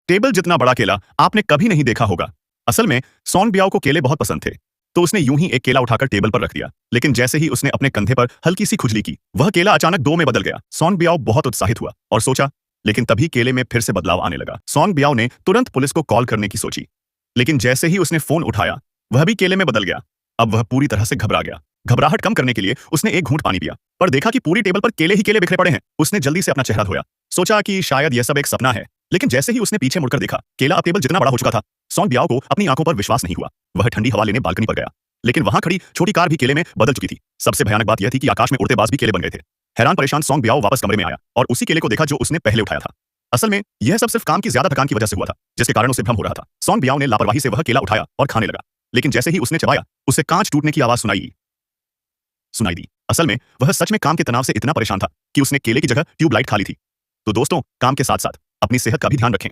Table जितना बड़ा केला आपने कभी नहीं देखा होगा। असल में सॉन्ग बियाओ को केले बहुत पसंद थे, तो उसने यूं ही एक केला उठाकर टेबल पर रख दिया। लेकिन जैसे ही उसने अपने कंधे पर हल्की सी खुजली की, वह केला अचानक दो में बदल गया। सॉन्ग बियाओ बहुत उत्साहित हुआ और सोचा, लेकिन तभी केले में फिर से बदलाव आने लगा। सॉन्ग बियाओ ने तुरंत पुलिस को कॉल करने की सोची, लेकिन जैसे ही उसने फोन उठाया, वह भी केले में बदल गया। अब वह पूरी तरह से घबरा गया। घबराहट कम करने के लिए उसने एक घूंट पानी पिया, पर देखा कि पूरी टेबल पर केले ही केले बिखरे पड़े हैं। उसने जल्दी से अपना चेहरा धोया, सोचा कि शायद यह सब एक सपना है। लेकिन जैसे ही उसने पीछे मुड़कर देखा, केला अब टेबल जितना बड़ा हो चुका था। सॉन्ग बियाओ को अपनी आंखों पर विश्वास नहीं हुआ। वह ठंडी हवा लेने बालकनी पर गया, लेकिन वहां खड़ी छोटी कार भी केले में बदल चुकी थी। सबसे भयानक बात यह थी कि आकाश में उड़ते बाज भी केले बन गए थे। हैरान परेशान सॉन्ग बियाओ वापस कमरे में आया और उसी केले को देखा जो उसने पहले उठाया था। असल में यह सब सिर्फ काम की ज्यादा थकान की वजह से हुआ था, जिसके कारण उसे भ्रम हो रहा था। सॉन्ग बियाओ ने लापरवाही से वह केला उठाया और खाने लगा, लेकिन जैसे ही उसने चबाया, उसे कांच टूटने की आवाज सुनाई दी। असल में वह सच में काम के तनाव से इतना परेशान था कि उसने केले की जगह ट्यूबलाइट खा ली थी। तो दोस्तों, काम के साथ साथ अपनी सेहत का भी ध्यान रखें।